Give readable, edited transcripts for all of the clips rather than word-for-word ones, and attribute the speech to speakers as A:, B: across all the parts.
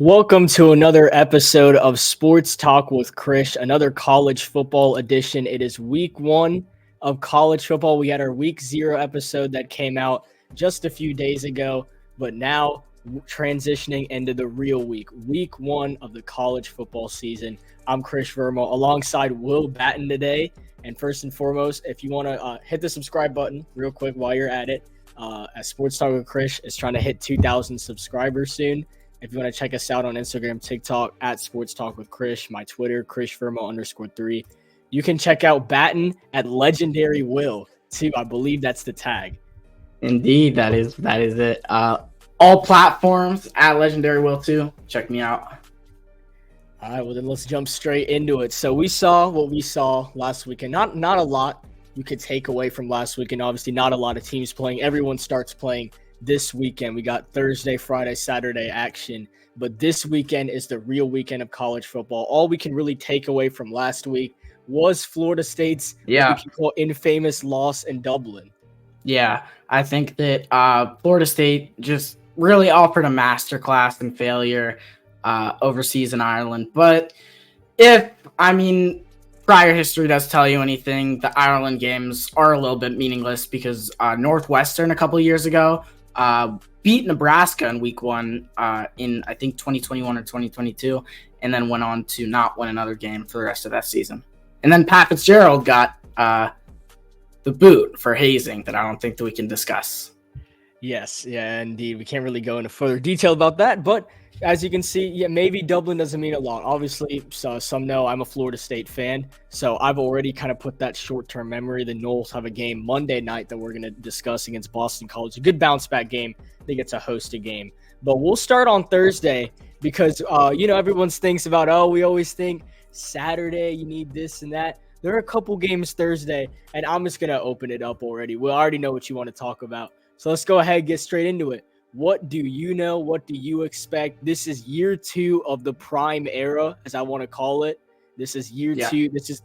A: Welcome to another episode of Sports Talk with Krish, another college football edition. It is week one of college football. We had our week 0 episode that came out just a few days ago, but now transitioning into the real week one of the college football season. I'm Krish Vermo alongside Will Batten today. And first and foremost, if you want to hit the subscribe button real quick while you're at it, as Sports Talk with Krish is trying to hit 2,000 subscribers soon. If you want to check us out on Instagram, TikTok, at Sports Talk with Krish, my Twitter, KrishVermo_3. You can check out Batten at Legendary Will, too. I believe that's the tag.
B: Indeed, that is it. All platforms at Legendary Will, too. Check me out.
A: All right, well, then let's jump straight into it. So we saw what we saw last weekend. Not a lot you could take away from last weekend. Obviously, not a lot of teams playing. Everyone starts playing this weekend. We got Thursday, Friday, Saturday action, but this weekend is the real weekend of college football. All we can really take away from last week was Florida State's what we can call infamous loss in Dublin.
B: Yeah, I think that Florida State just really offered a masterclass in failure overseas in Ireland. But prior history does tell you anything, the Ireland games are a little bit meaningless because Northwestern a couple of years ago beat Nebraska in week one in, I think, 2021 or 2022, and then went on to not win another game for the rest of that season. And then Pat Fitzgerald got the boot for hazing that I don't think that we can discuss.
A: Yes, yeah, indeed. We can't really go into further detail about that, but as you can see, yeah, maybe Dublin doesn't mean a lot. Obviously, so some know I'm a Florida State fan, so I've already kind of put that short-term memory. The Noles have a game Monday night that we're going to discuss against Boston College. A good bounce-back game. I think it's a hosted game. But we'll start on Thursday because, everyone thinks about, we always think Saturday, you need this and that. There are a couple games Thursday, and I'm just going to open it up already. We already know what you want to talk about. So let's go ahead and get straight into it. What do you know? What do you expect? This is year 2 of the prime era, as I want to call it. This is year 2. This is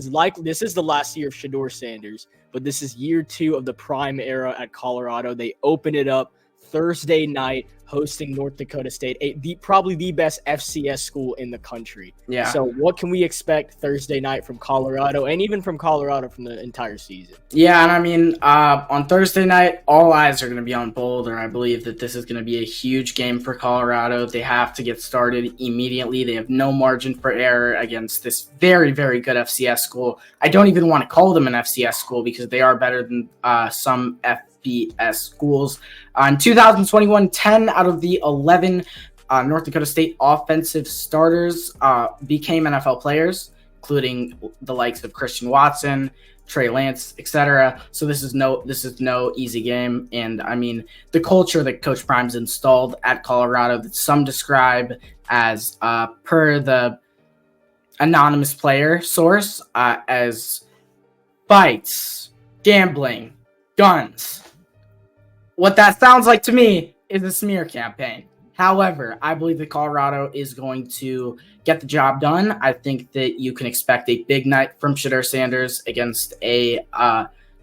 A: the last year of Shedeur Sanders, but this is year 2 of the prime era at Colorado. They open it up Thursday night, hosting North Dakota State, probably the best FCS school in the country. Yeah. So what can we expect Thursday night from Colorado, and even from Colorado from the entire season?
B: Yeah, and on Thursday night, all eyes are going to be on Boulder. I believe that this is going to be a huge game for Colorado. They have to get started immediately. They have no margin for error against this very, very good FCS school. I don't even want to call them an FCS school because they are better than some FBS schools. In 2021, 10 out of the 11 North Dakota State offensive starters became NFL players, including the likes of Christian Watson, Trey Lance, etc. So this is no easy game. And the culture that Coach Prime's installed at Colorado that some describe as, per the anonymous player source, as fights, gambling, guns. What that sounds like to me is a smear campaign. However, I believe that Colorado is going to get the job done. I think that you can expect a big night from Shedeur Sanders against a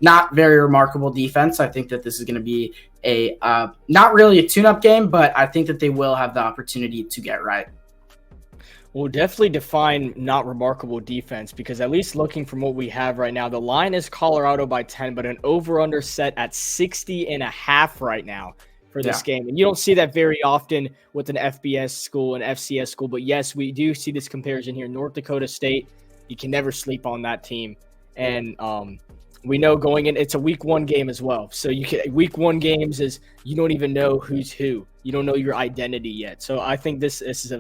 B: not very remarkable defense. I think that this is going to be a not really a tune-up game, but I think that they will have the opportunity to get right.
A: We'll definitely define not remarkable defense because at least looking from what we have right now, the line is Colorado by 10, but an over-under set at 60.5 right now for this game. And you don't see that very often with an FBS school, an FCS school. But yes, we do see this comparison here. North Dakota State, you can never sleep on that team. And we know going in, it's a week 1 game as well. So week 1 games is you don't even know who's who. You don't know your identity yet. So I think this is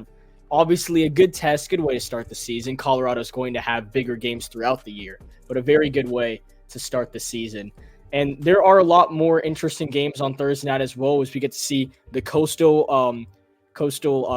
A: obviously a good test, good way to start the season. Colorado's going to have bigger games throughout the year, but a very good way to start the season. And there are a lot more interesting games on Thursday night as well, as we get to see the Coastal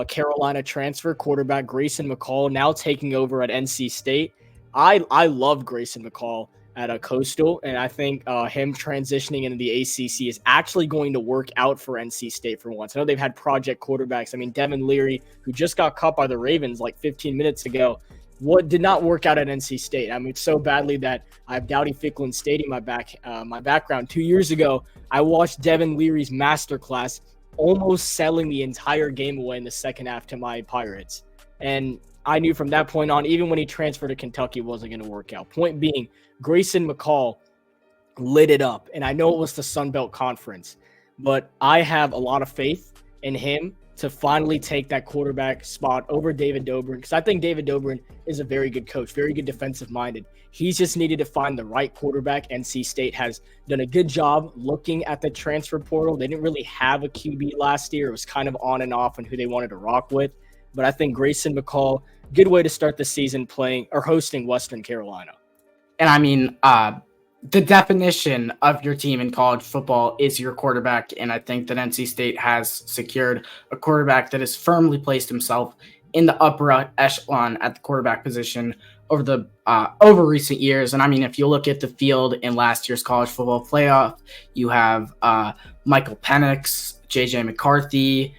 A: Carolina transfer quarterback Grayson McCall now taking over at NC State. I love Grayson McCall at a Coastal, and I think him transitioning into the ACC is actually going to work out for NC State for once. I know they've had project quarterbacks. Devin Leary, who just got cut by the Ravens like 15 minutes ago, what did not work out at NC State. So badly that I have Dowdy Ficklin Stadium my background. 2 years ago, I watched Devin Leary's masterclass almost selling the entire game away in the second half to my Pirates. And I knew from that point on, even when he transferred to Kentucky, it wasn't going to work out. Point being, Grayson McCall lit it up. And I know it was the Sun Belt Conference, but I have a lot of faith in him to finally take that quarterback spot over David Dobrin, because I think David Dobrin is a very good coach, very good defensive-minded. He's just needed to find the right quarterback. NC State has done a good job looking at the transfer portal. They didn't really have a QB last year. It was kind of on and off on who they wanted to rock with. But I think Grayson McCall, good way to start the season playing or hosting Western Carolina.
B: And I mean, the definition of your team in college football is your quarterback. And I think that NC State has secured a quarterback that has firmly placed himself in the upper echelon at the quarterback position over recent years. And I mean, if you look at the field in last year's college football playoff, you have Michael Penix, JJ McCarthy,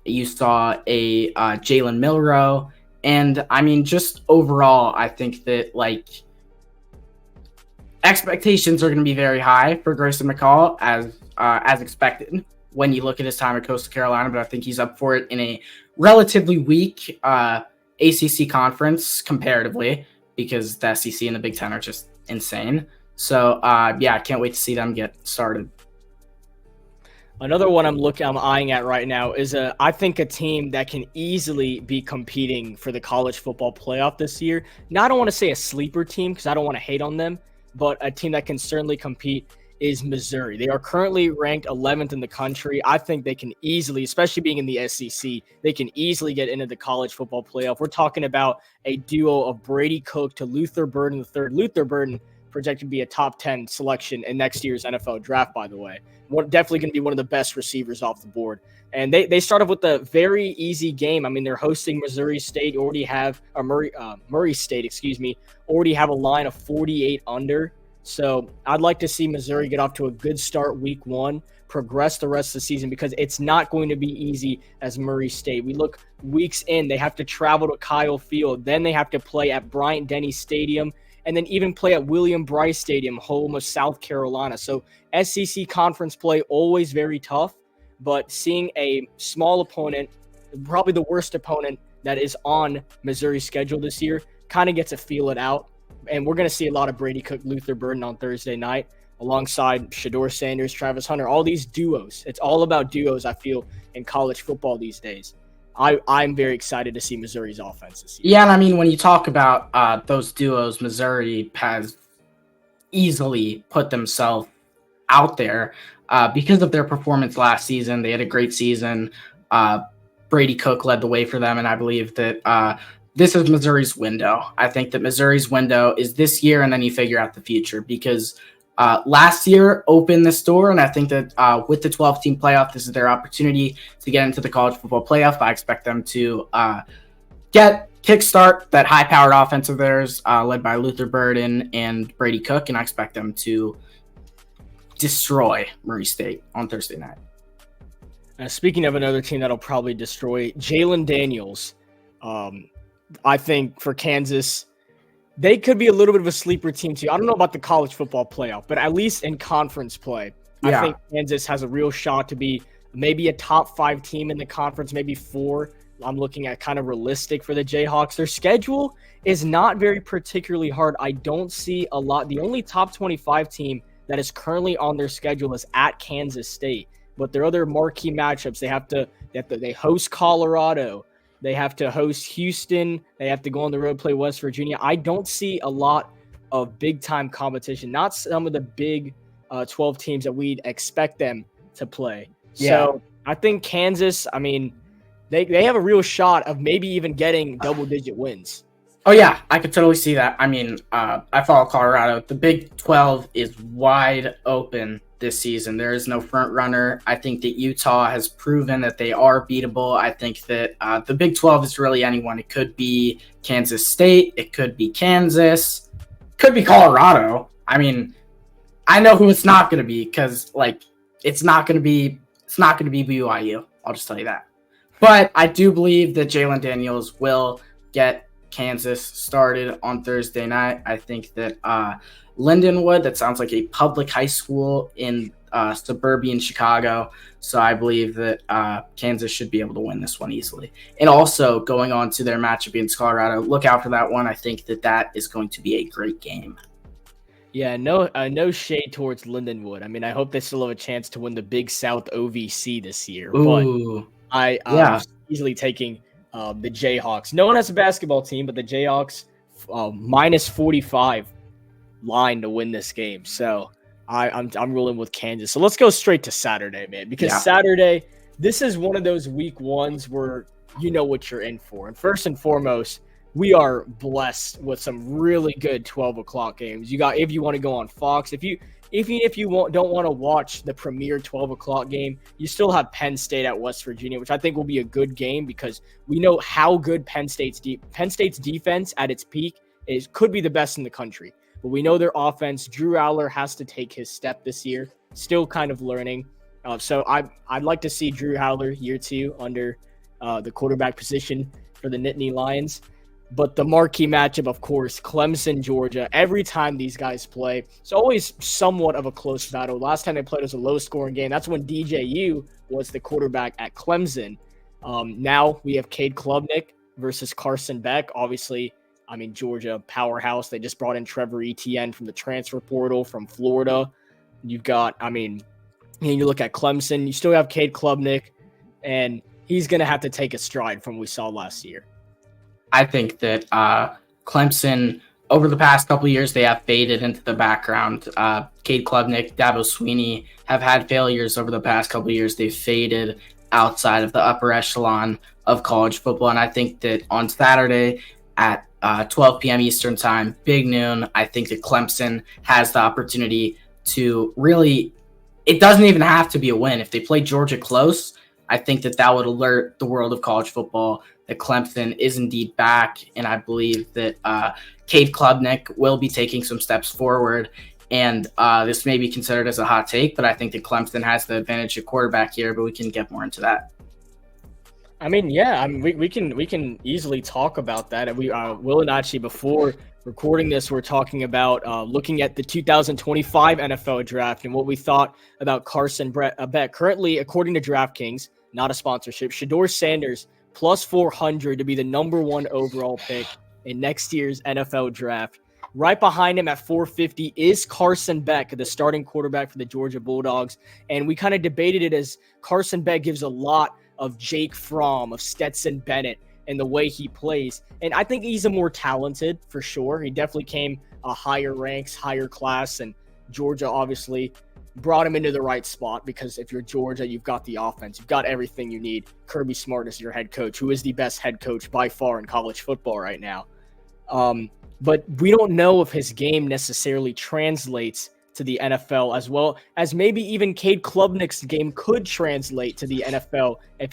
B: you saw a Jalen Milroe. And I mean, just overall, I think that expectations are going to be very high for Grayson McCall as expected when you look at his time at Coastal Carolina, but I think he's up for it in a relatively weak ACC conference comparatively, because the SEC and the Big Ten are just insane. So yeah, I can't wait to see them get started.
A: Another one I'm eyeing at right now is I think a team that can easily be competing for the college football playoff this year. Now, I don't want to say a sleeper team because I don't want to hate on them, but a team that can certainly compete is Missouri. They are currently ranked 11th in the country. I think they can easily, especially being in the SEC, they can easily get into the college football playoff. We're talking about a duo of Brady Cook to Luther Burden III. Luther Burden projected to be a top 10 selection in next year's NFL draft, by the way. Definitely going to be one of the best receivers off the board. And they start off with a very easy game. I mean, they're hosting Missouri State, Murray State, already have a line of 48 under. So I'd like to see Missouri get off to a good start week one, progress the rest of the season, because it's not going to be easy as Murray State. We look weeks in, they have to travel to Kyle Field. Then they have to play at Bryant-Denny Stadium, and then even play at William Bryce Stadium, home of South Carolina. So SEC conference play, always very tough, but seeing a small opponent, probably the worst opponent that is on Missouri's schedule this year, kind of gets to feel it out. And we're going to see a lot of Brady Cook, Luther Burden on Thursday night, alongside Shedeur Sanders, Travis Hunter, all these duos. It's all about duos, I feel, in college football these days. I'm very excited to see Missouri's offense this year.
B: Yeah, and I mean, when you talk about those duos, Missouri has easily put themselves out there because of their performance last season. They had a great season. Brady Cook led the way for them, and I believe that this is Missouri's window. I think that Missouri's window is this year, and then you figure out the future, because last year opened this door, and I think that with the 12-team playoff, this is their opportunity to get into the college football playoff. I expect them to kickstart that high-powered offense of theirs, led by Luther Burden and Brady Cook, and I expect them to destroy Murray State on Thursday night.
A: Speaking of another team that'll probably destroy, Jalen Daniels. I think for Kansas, they could be a little bit of a sleeper team too. I don't know about the college football playoff, but at least in conference play, I think Kansas has a real shot to be maybe a top 5 team in the conference, maybe 4. I'm looking at kind of realistic for the Jayhawks. Their schedule is not very particularly hard. I don't see a lot. The only top 25 team that is currently on their schedule is at Kansas State, but their other marquee matchups, they host Colorado. They have to host Houston. They have to go on the road, play West Virginia. I don't see a lot of big-time competition, not some of the big 12 teams that we'd expect them to play. Yeah. So I think Kansas, I mean, they have a real shot of maybe even getting double-digit wins.
B: Oh, yeah, I could totally see that. I mean, I follow Colorado. The Big 12 is wide open this season. There is no front runner. I think that Utah has proven that they are beatable. I think that the Big 12 is really anyone. It could be Kansas State. It could be Kansas. Could be Colorado. I mean, I know who it's not going to be, because it's not going to be BYU. I'll just tell you that. But I do believe that Jalen Daniels will get Kansas started on Thursday night. I think that Lindenwood, that sounds like a public high school in suburban Chicago. So I believe that Kansas should be able to win this one easily. And also going on to their matchup against Colorado, look out for that one. I think that is going to be a great game.
A: Yeah, no shade towards Lindenwood. I mean, I hope they still have a chance to win the Big South OVC this year. But
B: Ooh,
A: I'm
B: yeah.
A: easily taking the Jayhawks. No one has a basketball team, but the Jayhawks minus 45 line to win this game. So I'm rolling with Kansas. So let's go straight to Saturday, man, because Saturday, this is one of those week ones where you know what you're in for. And first and foremost, we are blessed with some really good 12 o'clock games. You got, if you want to go on Fox, if you don't want to watch the premier 12 o'clock game, you still have Penn State at West Virginia, which I think will be a good game because we know how good Penn State's defense at its peak could be the best in the country. But we know their offense. Drew Aller has to take his step this year, still kind of learning. So I'd like to see Drew Aller year 2 under the quarterback position for the Nittany Lions. But the marquee matchup, of course, Clemson, Georgia. Every time these guys play, it's always somewhat of a close battle. Last time they played was a low-scoring game. That's when DJU was the quarterback at Clemson. Now we have Cade Klubnik versus Carson Beck. Obviously, I mean, Georgia, powerhouse. They just brought in Trevor Etienne from the transfer portal from Florida. You've got, I mean, you look at Clemson, you still have Cade Klubnik, and he's going to have to take a stride from what we saw last year.
B: I think that Clemson, over the past couple of years, they have faded into the background. Cade Klubnik, Dabo Sweeney have had failures over the past couple of years. They've faded outside of the upper echelon of college football. And I think that on Saturday at 12 p.m. Eastern time, big noon, I think that Clemson has the opportunity to really, it doesn't even have to be a win. If they play Georgia close, I think that would alert the world of college football that Clemson is indeed back, and I believe that Cade Klubnik will be taking some steps forward. And this may be considered as a hot take, but I think that Clemson has the advantage of quarterback here, but we can get more into that.
A: I mean, yeah, I mean, we can easily talk about that. And we Will and actually, before recording this, we're talking about looking at the 2025 NFL draft and what we thought about Carson Beck. Currently, according to DraftKings, not a sponsorship, Shedeur Sanders plus 400 to be the number 1 overall pick in next year's NFL draft. Right behind him at 450 is Carson Beck, the starting quarterback for the Georgia Bulldogs. And we kind of debated it as Carson Beck gives a lot of Jake Fromm, of Stetson Bennett, and the way he plays. And I think he's a more talented, for sure. He definitely came a higher ranks, higher class, and Georgia obviously brought him into the right spot because if you're Georgia, you've got the offense. You've got everything you need. Kirby Smart is your head coach, who is the best head coach by far in college football right now. But we don't know if his game necessarily translates to the NFL, as well as maybe even Cade Klubnik's game could translate to the NFL if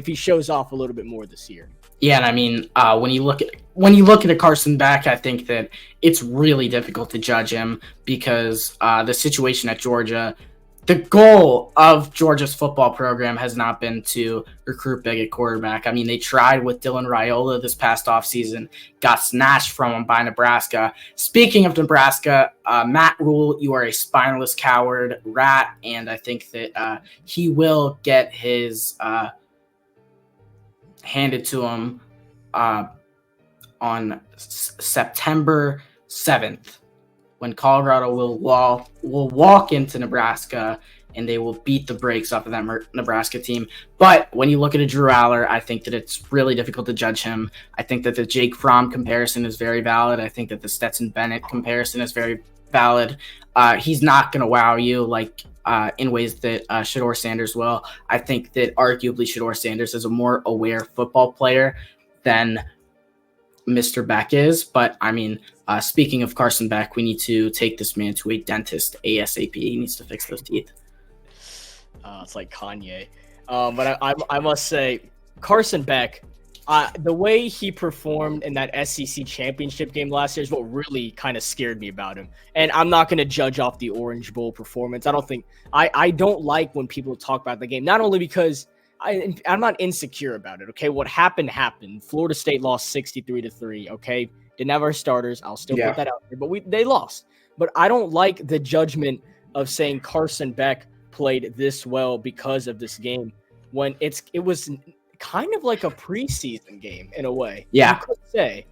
A: he shows off a little bit more this year.
B: Yeah, and I mean, when you look at a Carson Beck, I think that it's really difficult to judge him because the situation at Georgia, the goal of Georgia's football program has not been to recruit big at quarterback. I mean, they tried with Dylan Raiola this past offseason, got snatched from him by Nebraska. Speaking of Nebraska, Matt Rule, you are a spineless coward, rat, and I think that he will get his handed to him on September 7th. When Colorado will walk into Nebraska and they will beat the brakes off of that Nebraska team. But when you look at a Drew Aller, I think that it's really difficult to judge him. I think that the Jake Fromm comparison is very valid. I think that the Stetson Bennett comparison is very valid. He's not going to wow you like in ways that Shedeur Sanders will. I think that arguably Shedeur Sanders is a more aware football player than Mr. Beck is. But I mean, speaking of Carson Beck, we need to take this man to a dentist ASAP. He needs to fix those teeth.
A: It's like Kanye. But I must say, Carson Beck, the way he performed in that SEC championship game last year is what really kind of scared me about him. And I'm not going to judge off the Orange Bowl performance. I don't like when people talk about the game, not only because I'm not insecure about it. Okay. What happened. Florida State lost 63-3. Okay. Didn't have our starters. I'll still put that out there, but they lost. But I don't like the judgment of saying Carson Beck played this well because of this game when it was kind of like a preseason game in a way.
B: Yeah.
A: You could say.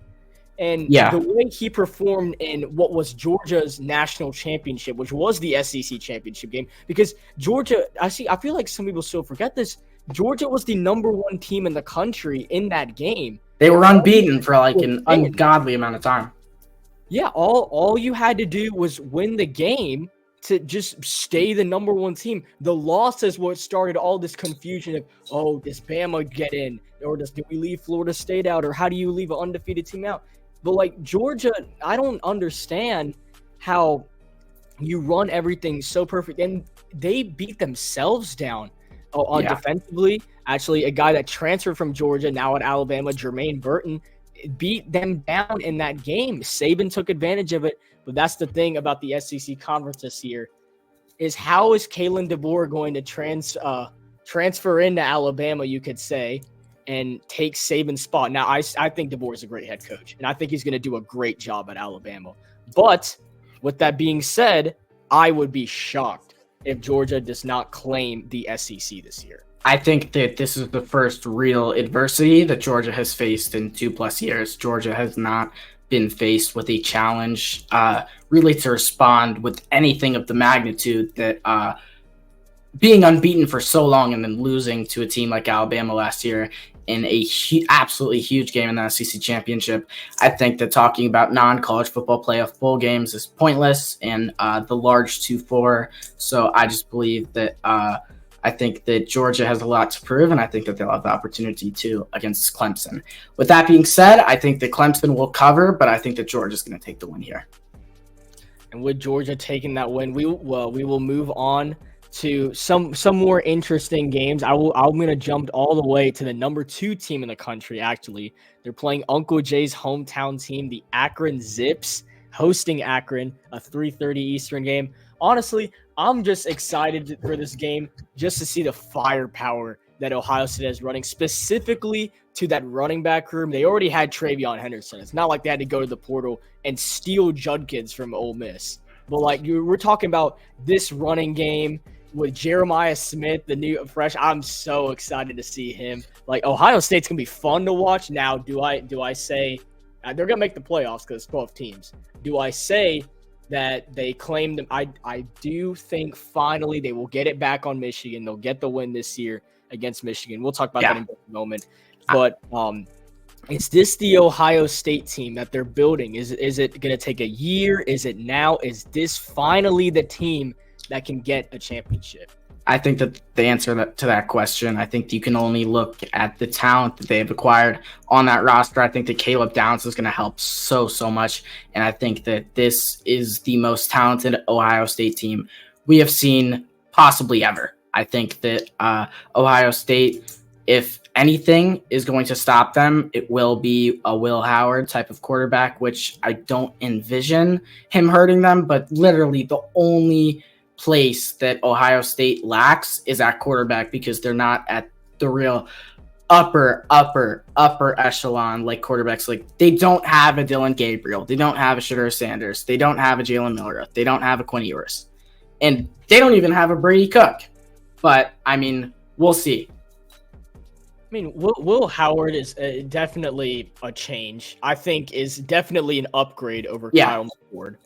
A: And
B: Yeah.
A: the way he performed in what was Georgia's national championship, which was the SEC championship game, because Georgia, I feel like some people still forget this. Georgia was the number 1 team in the country in that game.
B: They were unbeaten for like an ungodly amount of time.
A: Yeah, all you had to do was win the game to just stay the number 1 team. The loss is what started all this confusion of, oh, does Bama get in? Or do we leave Florida State out? Or how do you leave an undefeated team out? But like Georgia, I don't understand how you run everything so perfect. And they beat themselves down on defensively. Actually, a guy that transferred from Georgia, now at Alabama, Jermaine Burton, beat them down in that game. Saban took advantage of it. But that's the thing about the SEC conference this year, is how is Kalen DeBoer going to transfer into Alabama, you could say, and take Saban's spot. Now, I think DeBoer is a great head coach, and I think he's going to do a great job at Alabama. But with that being said, I would be shocked if Georgia does not claim the SEC this year.
B: I think that this is the first real adversity that Georgia has faced in 2+ years. Georgia has not been faced with a challenge really to respond with anything of the magnitude that being unbeaten for so long and then losing to a team like Alabama last year in a absolutely huge game in the SEC championship. I think that talking about non-college football playoff bowl games is pointless in the large 2-4. So I just believe that I think that Georgia has a lot to prove, and I think that they'll have the opportunity to against Clemson. With that being said, I think that Clemson will cover, but I think that Georgia's going to take the win here.
A: And with Georgia taking that win, we will move on to some more interesting games. I'm going to jump all the way to the number 2 team in the country, actually. They're playing Uncle Jay's hometown team, the Akron Zips, hosting Akron, a 3:30 Eastern game. Honestly, I'm just excited for this game just to see the firepower that Ohio State is running, specifically to that running back room. They already had Travion Henderson. It's not like they had to go to the portal and steal Judkins from Ole Miss. But like we're talking about this running game with Jeremiah Smith, the new fresh. I'm so excited to see him. Like Ohio State's gonna be fun to watch. Now, do I say they're gonna make the playoffs because it's 12 teams? Do I say that they claim them? I do think finally they will get it back on Michigan. They'll get the win this year against Michigan. We'll talk about that in a moment. But is this the Ohio State team that they're building? Is it going to take a year? Is it now? Is this finally the team that can get a championship?
B: I think that the answer to that question, I think you can only look at the talent that they have acquired on that roster. I think that Caleb Downs is going to help so much. And I think that this is the most talented Ohio State team we have seen possibly ever. I think that Ohio State, if anything is going to stop them, it will be a Will Howard type of quarterback, which I don't envision him hurting them. But literally the only place that Ohio State lacks is at quarterback, because they're not at the real upper echelon like quarterbacks. Like they don't have a Dylan Gabriel, they don't have a Shedeur Sanders, they don't have a Jalen Miller, they don't have a Quinn Ewers, and they don't even have a Brady Cook. But I mean, we'll see.
A: I mean, Will Howard is definitely a change. I think is definitely an upgrade over Kyle McCord.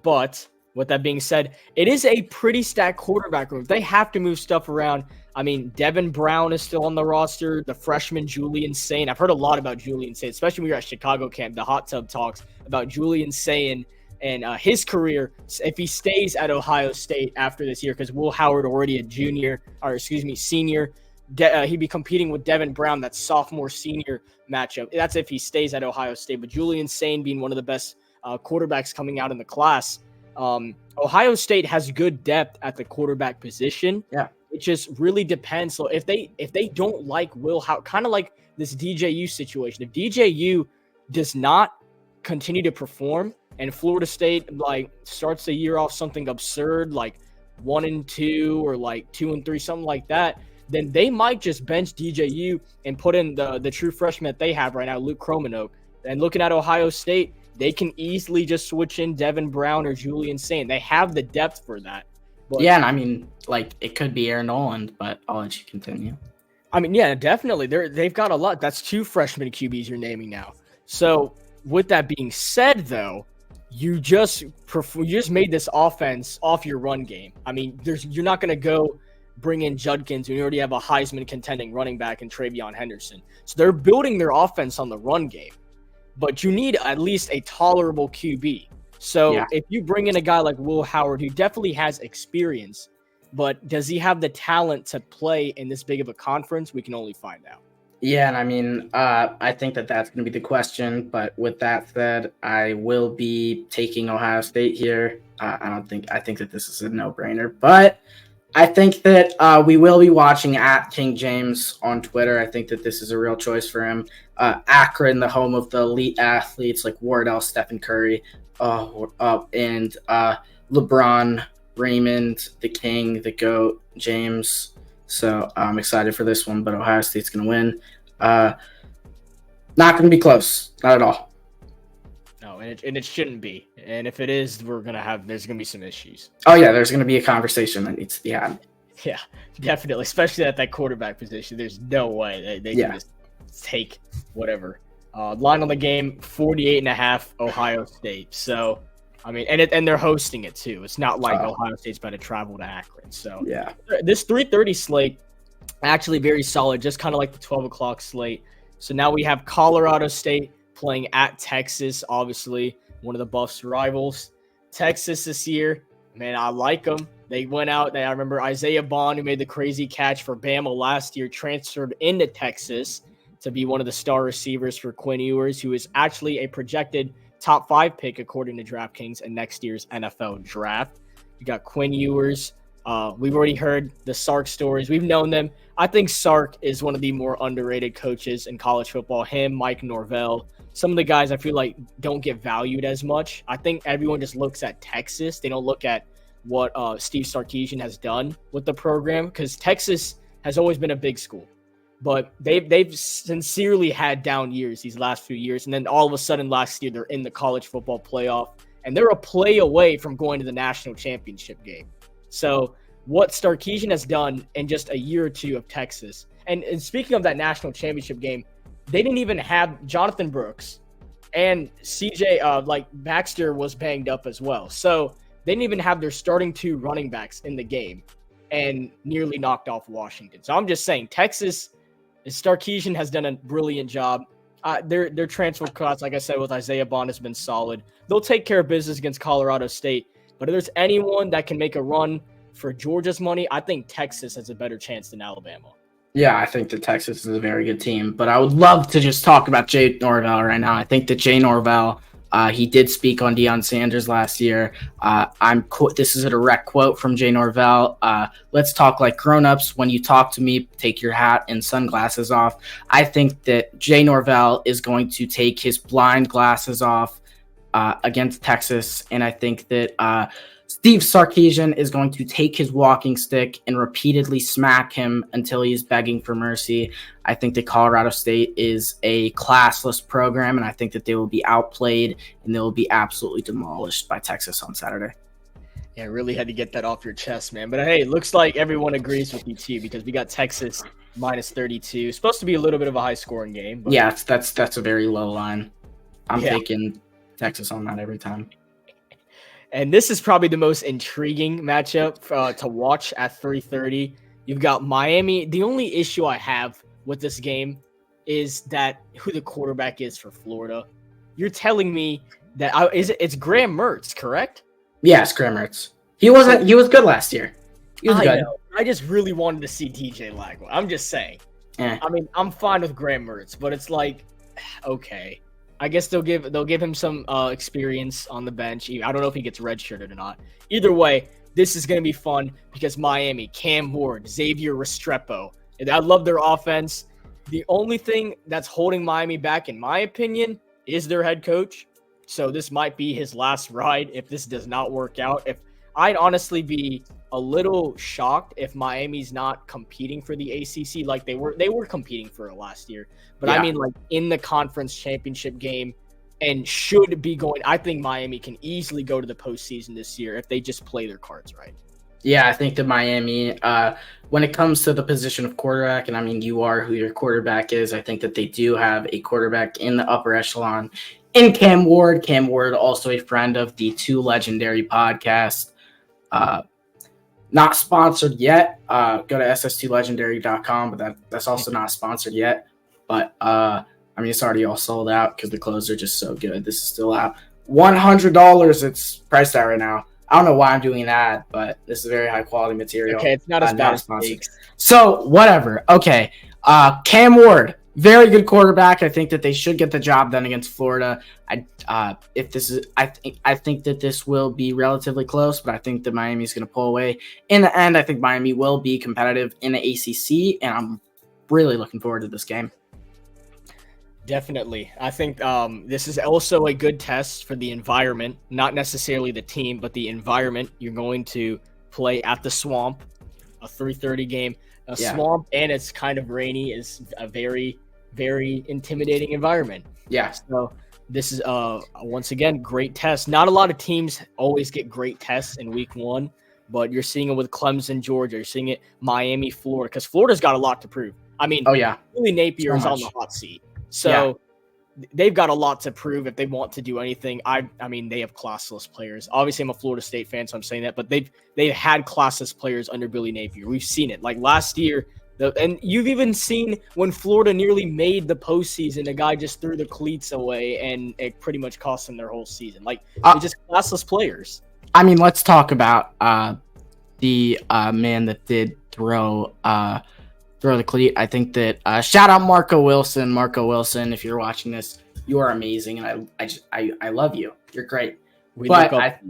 A: But with that being said, it is a pretty stacked quarterback room. They have to move stuff around. I mean, Devin Brown is still on the roster. The freshman Julian Sayin. I've heard a lot about Julian Sayin, especially when we were at Chicago camp. The hot tub talks about Julian Sayin and his career if he stays at Ohio State after this year, because Will Howard already a senior. He'd be competing with Devin Brown, that sophomore-senior matchup. That's if he stays at Ohio State. But Julian Sayin being one of the best quarterbacks coming out in the class. Ohio State has good depth at the quarterback position.
B: Yeah.
A: It just really depends. So if they don't like Will Howard, kind of like this DJU situation, if DJU does not continue to perform and Florida State like starts the year off something absurd like 1-2 or like 2-3, something like that, then they might just bench DJU and put in the true freshman that they have right now, Luke Cromanoke. And looking at Ohio State, they can easily just switch in Devin Brown or Julian Sayin. They have the depth for that. But
B: Yeah, and I mean, like, it could be Aaron Noland, but I'll let you continue.
A: I mean, yeah, definitely. They've got a lot. That's 2 freshman QBs you're naming now. So with that being said, though, you just made this offense off your run game. I mean, you're not going to go bring in Judkins when you already have a Heisman contending running back in Travion Henderson. So they're building their offense on the run game, but you need at least a tolerable QB. So if you bring in a guy like Will Howard, who definitely has experience, but does he have the talent to play in this big of a conference? We can only find out.
B: Yeah, and I mean, I think that's going to be the question. But with that said, I will be taking Ohio State here. I think that this is a no-brainer. But I think that we will be watching at King James on Twitter. I think that this is a real choice for him. Akron, the home of the elite athletes like Wardell, Stephen Curry, and LeBron, Raymond, the King, the GOAT, James. So I'm excited for this one, but Ohio State's going to win. Not going to be close. Not at all.
A: No, and it shouldn't be. And if it is, there's going to be some issues.
B: Oh, yeah, there's going to be a conversation that needs to be had.
A: Yeah, definitely, especially at that quarterback position. There's no way they can just take whatever. Line on the game, 48.5 Ohio State. So, I mean, and they're hosting it too. It's not like Ohio State's about to travel to Akron. So,
B: yeah,
A: this 3:30 slate actually very solid, just kind of like the 12 o'clock slate. So now we have Colorado State playing at Texas, obviously one of the Buffs' rivals. Texas this year, man, I like them. They went out. I remember Isaiah Bond, who made the crazy catch for Bama last year, transferred into Texas to be one of the star receivers for Quinn Ewers, who is actually a projected top 5 pick according to DraftKings in next year's NFL draft. You got Quinn Ewers. We've already heard the Sark stories. We've known them. I think Sark is one of the more underrated coaches in college football. Him, Mike Norvell, some of the guys I feel like don't get valued as much. I think everyone just looks at Texas. They don't look at what Steve Sarkisian has done with the program, because Texas has always been a big school. But they've sincerely had down years these last few years. And then all of a sudden last year, they're in the college football playoff. And they're a play away from going to the national championship game. So what Sarkisian has done in just a year or two of Texas. And speaking of that national championship game, they didn't even have Jonathan Brooks. And CJ, Baxter was banged up as well. So they didn't even have their starting 2 running backs in the game and nearly knocked off Washington. So I'm just saying, Texas, Sarkisian has done a brilliant job. Their transfer class, like I said, with Isaiah Bond has been solid. They'll take care of business against Colorado State. But if there's anyone that can make a run for Georgia's money, I think Texas has a better chance than Alabama.
B: Yeah, I think that Texas is a very good team. But I would love to just talk about Jay Norvell right now. I think that Jay Norvell, he did speak on Deion Sanders last year. This is a direct quote from Jay Norvell. Let's talk like grown-ups. When you talk to me, take your hat and sunglasses off. I think that Jay Norvell is going to take his blind glasses off against Texas. And I think that Steve Sarkisian is going to take his walking stick and repeatedly smack him until he's begging for mercy. I think that Colorado State is a classless program, and I think that they will be outplayed and they will be absolutely demolished by Texas on Saturday.
A: Yeah, really had to get that off your chest, man. But hey, it looks like everyone agrees with you too, because we got Texas minus 32. Supposed to be a little bit of a high-scoring game. But
B: yeah, that's a very low line. I'm taking Texas on that every time.
A: And this is probably the most intriguing matchup to watch at 3:30. You've got Miami. The only issue I have with this game is that who the quarterback is for Florida. You're telling me that it's Graham Mertz, correct?
B: Yes, Graham Mertz. He was good last year. He was good.
A: Know. I just really wanted to see DJ Lagway. I'm just saying. I mean, I'm fine with Graham Mertz, but it's like, okay. I guess they'll give him some experience on the bench. I don't know if he gets redshirted or not. Either way, this is going to be fun because Miami, Cam Ward, Xavier Restrepo. I love their offense. The only thing that's holding Miami back, in my opinion, is their head coach. So this might be his last ride if this does not work out. If I'd honestly be a little shocked if Miami's not competing for the ACC like they were competing for it last year. But I mean, like in the conference championship game, and should be going. I think Miami can easily go to the postseason this year if they just play their cards right.
B: Yeah, I think that Miami, when it comes to the position of quarterback, and I mean, you are who your quarterback is, I think that they do have a quarterback in the upper echelon in Cam Ward. Cam Ward, also a friend of the Two Legendary podcast. Uh, Not sponsored yet. Go to ss2legendary.com, but that's also not sponsored yet. But I mean, it's already all sold out because the clothes are just so good. This is still out. $100 it's priced at right now. I don't know why I'm doing that, but this is very high quality material.
A: Okay, it's not as bad
B: Not
A: as
B: sponsored.
A: fakes.
B: So whatever. Okay. Cam Ward, very good quarterback. I think that they should get the job done against Florida. I think that this will be relatively close, but I think that Miami's going to pull away. In the end, I think Miami will be competitive in the ACC, and I'm really looking forward to this game.
A: Definitely. I think this is also a good test for the environment, not necessarily the team, but the environment. You're going to play at the Swamp, a 3:30 game. Swamp, and it's kind of rainy, is a very, very intimidating environment.
B: Yeah.
A: So this is once again great test. Not a lot of teams always get great tests in week one, but you're seeing it with Clemson, Georgia. You're seeing it Miami, Florida, because Florida's got a lot to prove. I mean,
B: Oh yeah.
A: Billy Napier
B: So
A: is on
B: much.
A: the hot seat, so they've got a lot to prove if they want to do anything. I mean, they have classless players. Obviously, I'm a Florida State fan, so I'm saying that, but they've had classless players under Billy Napier. We've seen it. Like last year, and you've even seen when Florida nearly made the postseason, a guy just threw the cleats away, and it pretty much cost them their whole season. Like they're just classless players.
B: I mean, let's talk about the man that did throw the cleat. I think that shout out Marco Wilson. Marco Wilson, if you're watching this, you are amazing, and I love you. You're great. But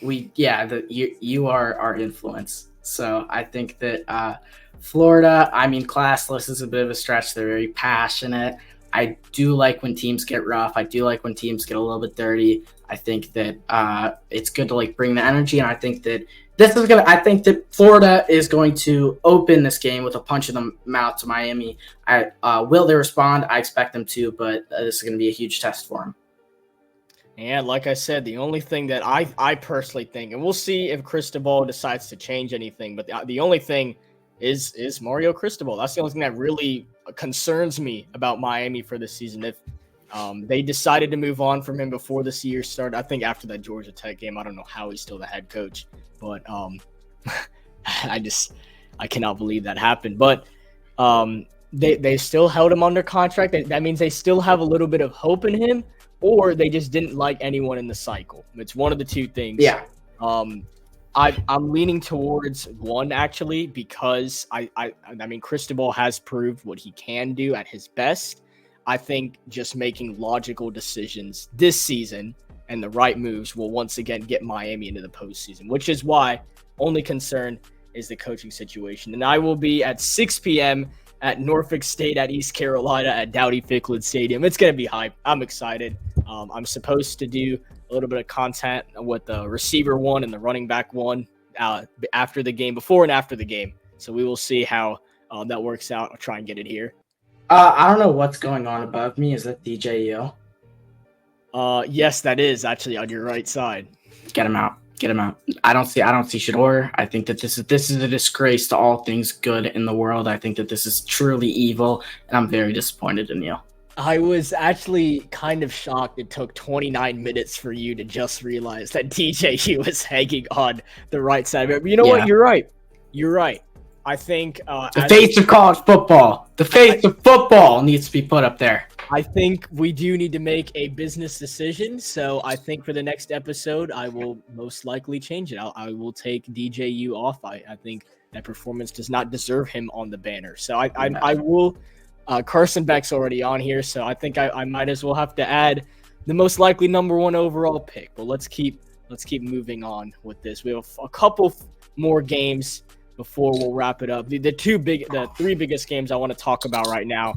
B: you are our influence. So I think that Florida, I mean, classless is a bit of a stretch. They're very passionate. I do like when teams get rough. I do like when teams get a little bit dirty. I think that it's good to like bring the energy, and I think that I think that Florida is going to open this game with a punch in the mouth to Miami. Will they respond? I expect them to, but this is going to be a huge test for them.
A: And like I said, the only thing that I personally think, and we'll see if Cristobal decides to change anything, but the only thing is Mario Cristobal. That's the only thing that really concerns me about Miami for this season. If they decided to move on from him before this year started, I think after that Georgia Tech game, I don't know how he's still the head coach, but I cannot believe that happened. But they still held him under contract. That means they still have a little bit of hope in him, or they just didn't like anyone in the cycle. It's one of the two things.
B: Yeah.
A: I'm leaning towards one, actually, because I mean Cristobal has proved what he can do at his best. I think just making logical decisions this season and the right moves will once again get Miami into the postseason, which is why only concern is the coaching situation. And I will be at 6 p.m. at Norfolk State at East Carolina at Dowdy-Ficklin Stadium. It's going to be hype. I'm excited. I'm supposed to do a little bit of content with the receiver one and the running back one after the game, before and after the game. So we will see how that works out. I'll try and get it here.
B: I don't know what's going on above me. Is that DJU?
A: Yes, that is actually on your right side.
B: Get him out. Get him out. I don't see Shador. I think that this is a disgrace to all things good in the world. I think that this is truly evil, and I'm very disappointed in you.
A: I was actually kind of shocked it took 29 minutes for you to just realize that DJU was hanging on the right side of it. But you know what? You're right. You're right. I think
B: the face of college football. The face of football needs to be put up there.
A: I think we do need to make a business decision. So I think for the next episode, I will most likely change it. I will take DJU off. I think that performance does not deserve him on the banner. So I will. Carson Beck's already on here, so I think I might as well have to add the most likely number one overall pick. But let's keep moving on with this. We have a couple more games before we'll wrap it up. The three biggest games I want to talk about right now.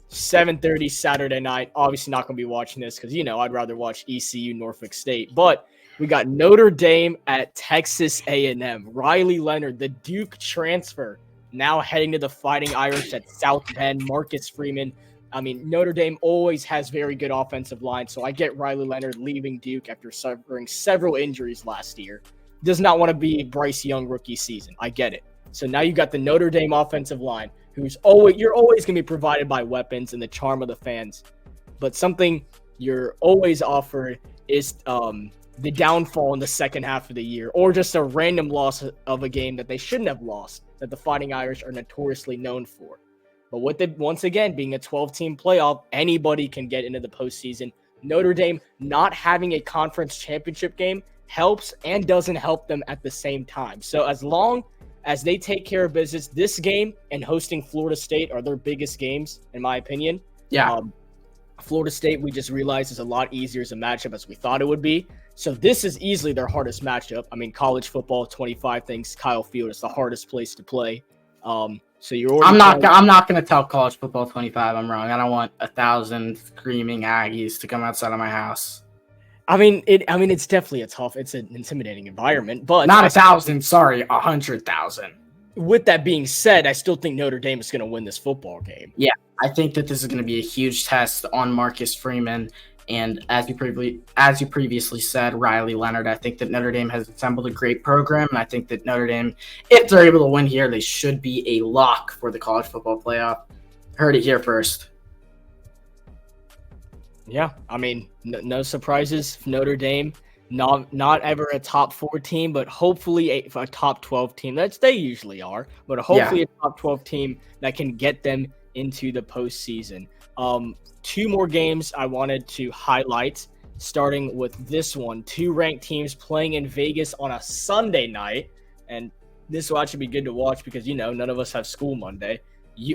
A: 7:30 Saturday night. Obviously not going to be watching this because I'd rather watch ECU Norfolk State. But we got Notre Dame at Texas A&M. Riley Leonard, the Duke transfer, now heading to the Fighting Irish at South Bend. Marcus Freeman. I mean, Notre Dame always has very good offensive line, so I get Riley Leonard leaving Duke after suffering several injuries last year. does not want to be Bryce Young rookie season. I get it. So now you got the Notre Dame offensive line, you're always going to be provided by weapons and the charm of the fans. But something you're always offered is the downfall in the second half of the year, or just a random loss of a game that they shouldn't have lost, that the Fighting Irish are notoriously known for. But once again, being a 12-team playoff, anybody can get into the postseason. Notre Dame not having a conference championship game helps and doesn't help them at the same time. So as long as they take care of business, this game and hosting Florida State are their biggest games, in my opinion.
B: Yeah.
A: Florida State, we just realized, is a lot easier as a matchup as we thought it would be. So this is easily their hardest matchup. I mean, college football 25 thinks Kyle Field is the hardest place to play. So you're already
B: I'm not going to tell college football 25 I'm wrong. I don't want 1,000 screaming Aggies to come outside of my house.
A: I mean, it's definitely it's an intimidating environment, but
B: not 1,000. Sorry, 100,000.
A: With that being said, I still think Notre Dame is going to win this football game.
B: Yeah, I think that this is going to be a huge test on Marcus Freeman. And as you previously said, Riley Leonard. I think that Notre Dame has assembled a great program, and I think that Notre Dame, if they're able to win here, they should be a lock for the college football playoff. Heard it here first.
A: Yeah, I mean, no surprises. Notre Dame, not ever a top 4 team, but hopefully a top 12 team. They usually are, but hopefully a top 12 team that can get them into the postseason. 2 more games I wanted to highlight, starting with this one. 2 ranked teams playing in Vegas on a Sunday night, and this will actually be good to watch because, none of us have school Monday.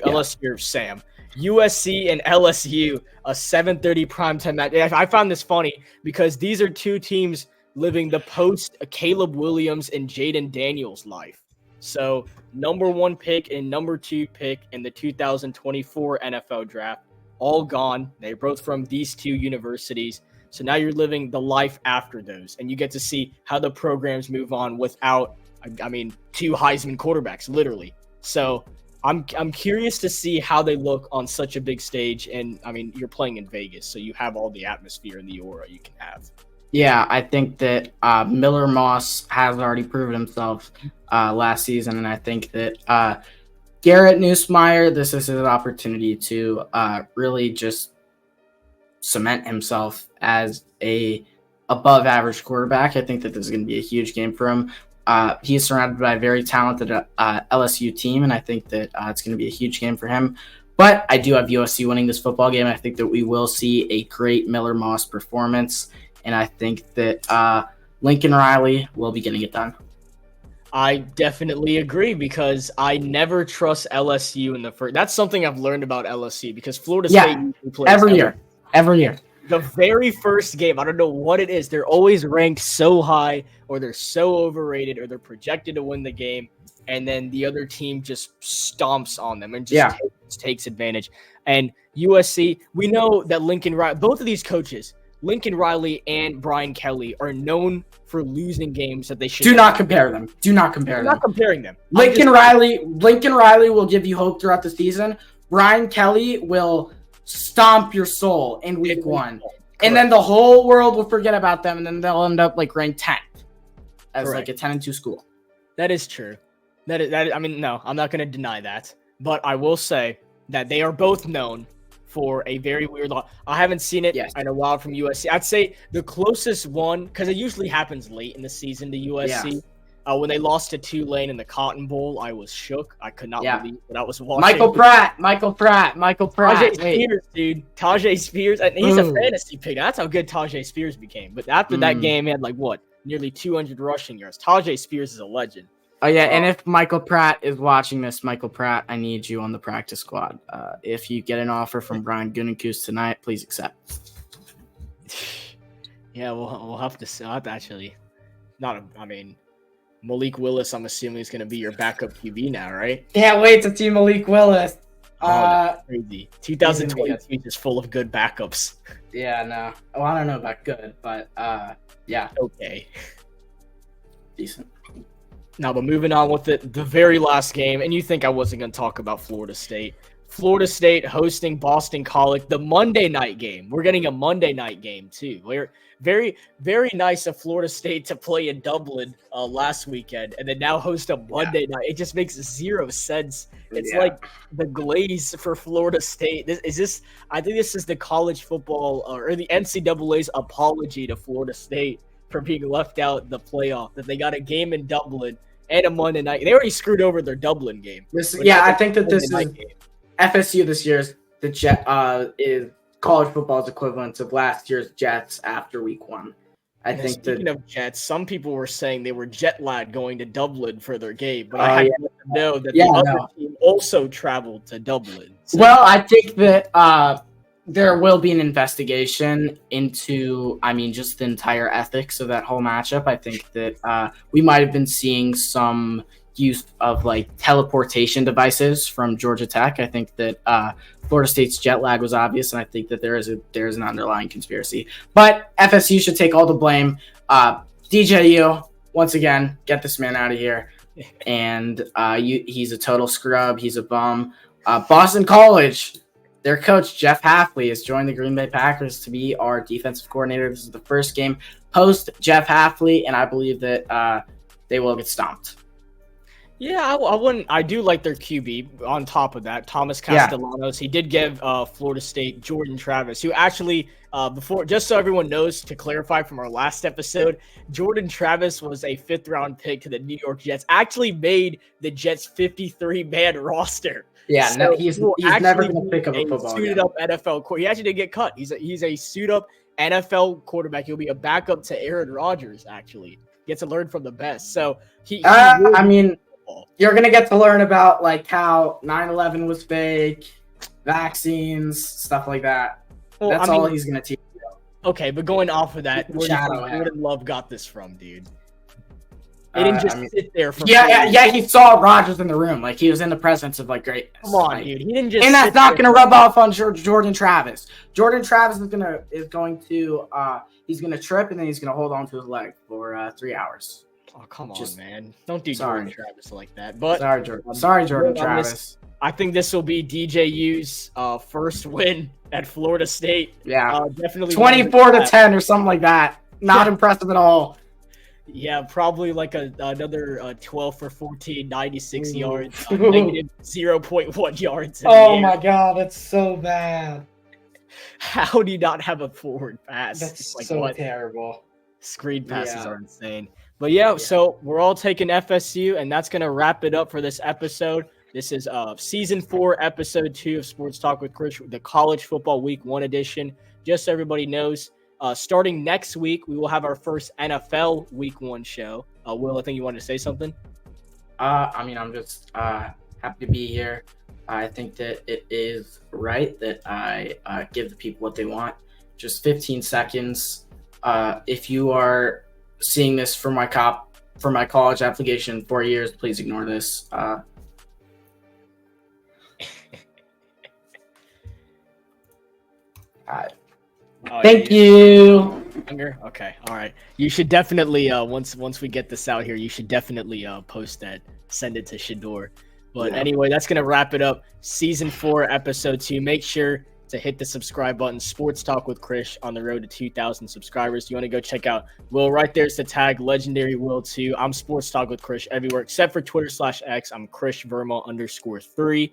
A: Unless you're Sam. USC and LSU, a 7:30 primetime match. I found this funny because these are 2 teams living the post Caleb Williams and Jaden Daniels life. So number 1 pick and number 2 pick in the 2024 NFL draft, all gone. They're both from these 2 universities. So now you're living the life after those, and you get to see how the programs move on without, 2 Heisman quarterbacks, literally. So I'm curious to see how they look on such a big stage. And, you're playing in Vegas, so you have all the atmosphere and the aura you can have.
B: Yeah, I think that Miller Moss has already proven himself last season, and I think that Garrett Nussmeier, this is his opportunity to really just cement himself as a above-average quarterback. I think that this is going to be a huge game for him. He's surrounded by a very talented LSU team, and I think that it's going to be a huge game for him. But I do have USC winning this football game. I think that we will see a great Miller Moss performance, and I think that Lincoln Riley will be getting it done.
A: I definitely agree because I never trust LSU in the first. That's something I've learned about LSU because Florida State plays
B: every year.
A: The very first game, I don't know what it is. They're always ranked so high, or they're so overrated, or they're projected to win the game, and then the other team just stomps on them and just takes advantage. And USC, we know that Lincoln Riley, both of these coaches, Lincoln Riley and Brian Kelly, are known for losing games that they should.
B: Do not compare them. Not
A: comparing them.
B: Lincoln Riley will give you hope throughout the season. Brian Kelly will stomp your soul in week 1. Correct. And then the whole world will forget about them, and then they'll end up ranked 10th as a 10-2 school.
A: That is true. No, I'm not going to deny that. But I will say that they are both known for a very weird loss. I haven't seen it in a while from USC. I'd say the closest one, because it usually happens late in the season to USC. Yeah. When they lost to Tulane in the Cotton Bowl, I was shook. I could not believe what I was watching.
B: Michael Pratt.
A: Tajay Spears, dude. Tajay Spears. And he's a fantasy pick. That's how good Tajay Spears became. But after that game, he had nearly 200 rushing yards. Tajay Spears is a legend.
B: Oh, yeah, and if Michael Pratt is watching this, Michael Pratt, I need you on the practice squad. If you get an offer from Brian Gutekunst tonight, please accept.
A: Yeah, we'll have to actually. Malik Willis, I'm assuming, is going to be your backup QB now, right?
B: Can't wait to see Malik Willis.
A: That's crazy. 2022 is full of good backups.
B: Yeah, no. Oh, I don't know about good, but yeah.
A: Okay.
B: Decent.
A: Now, but moving on with the very last game, and you think I wasn't going to talk about Florida State, Florida State hosting Boston College, the Monday night game. We're getting a Monday night game too. We're very, very nice of Florida State to play in Dublin last weekend and then now host a Monday night. It just makes zero sense. It's like the glaze for Florida State. I think this is the college football or the NCAA's apology to Florida State for being left out the playoff, that they got a game in Dublin and a Monday night. They already screwed over their Dublin game.
B: I think that this is FSU this year's is college football's equivalent of last year's Jets after week 1.
A: Speaking of Jets, some people were saying they were jet lagged going to Dublin for their game, but I had to let them know that the other team also traveled to Dublin.
B: So. Well, I think that there will be an investigation into, just the entire ethics of that whole matchup. I think that we might have been seeing some use of like teleportation devices from Georgia Tech. I think that Florida State's jet lag was obvious, and I think that there is an underlying conspiracy. But FSU should take all the blame. DJU, once again, get this man out of here. And he's a total scrub. He's a bum. Boston College, their coach Jeff Hafley has joined the Green Bay Packers to be our defensive coordinator. This is the first game post Jeff Hafley, and I believe that they will get stomped.
A: Yeah, I wouldn't. I do like their QB. On top of that, Thomas Castellanos. He did give Florida State Jordan Travis, who actually before, just so everyone knows, to clarify from our last episode, Jordan Travis was a 5th-round pick to the New York Jets. Actually, made the Jets 53-man roster.
B: Yeah, so no, he's never going to pick up a football.
A: Suited up NFL quarterback. He actually didn't get cut. He's a suit up NFL quarterback. He'll be a backup to Aaron Rodgers. Actually, gets to learn from the best. So
B: you're going to get to learn about like how 9/11 was fake, vaccines, stuff like that. Well, that's all he's going to teach you.
A: Okay, but going off of that, where did Love got this from, dude? He didn't just sit there for
B: he saw Rodgers in the room. Like, he was in the presence of, like, greatness.
A: Come on, dude. He didn't just
B: And that's not going to rub off on Jordan Travis. Jordan Travis is going to trip, and then he's going to hold on to his leg for 3 hours.
A: Oh, come on, man. Don't do Jordan Travis like that. But
B: Sorry, Jordan Travis.
A: I think this will be DJU's first win at Florida State.
B: Yeah.
A: Definitely
B: 24-10 or something like that. Not impressive at all.
A: Yeah, probably like another 12 for 14, 96 yards, negative 0.1 yards.
B: Oh, my God. That's so bad.
A: How do you not have a forward pass?
B: That's like, so terrible.
A: Screen passes are insane. But so we're all taking FSU, and that's going to wrap it up for this episode. This is Season 4, Episode 2 of Sports Talk with Krish, the College Football Week 1 edition. Just so everybody knows, starting next week, we will have our first NFL Week 1 show. Will, I think you wanted to say something?
B: I'm just happy to be here. I think that it is right that I give the people what they want. Just 15 seconds. If you are seeing this for my college application in 4 years, please ignore this. Thank you.
A: Okay, all right. You should definitely once we get this out here, you should definitely post that, send it to Shador. But anyway, that's gonna wrap it up. Season 4, Episode 2. Make sure to hit the subscribe button. Sports Talk with Krish on the road to 2,000 subscribers. You want to go check out Will? Right there's the tag, Legendary Will 2. I'm Sports Talk with Krish everywhere except for Twitter/X. I'm Krish Verma _3.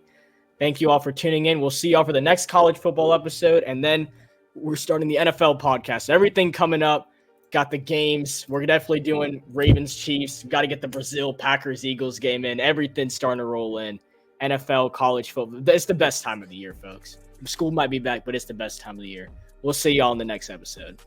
A: Thank you all for tuning in. We'll see y'all for the next college football episode, and then we're starting the NFL podcast. So everything coming up. Got the games. We're definitely doing Ravens Chiefs. Got to get the Brazil Packers Eagles game in. Everything's starting to roll in. NFL, college football. It's the best time of the year, folks. School might be back, but it's the best time of the year. We'll see y'all in the next episode.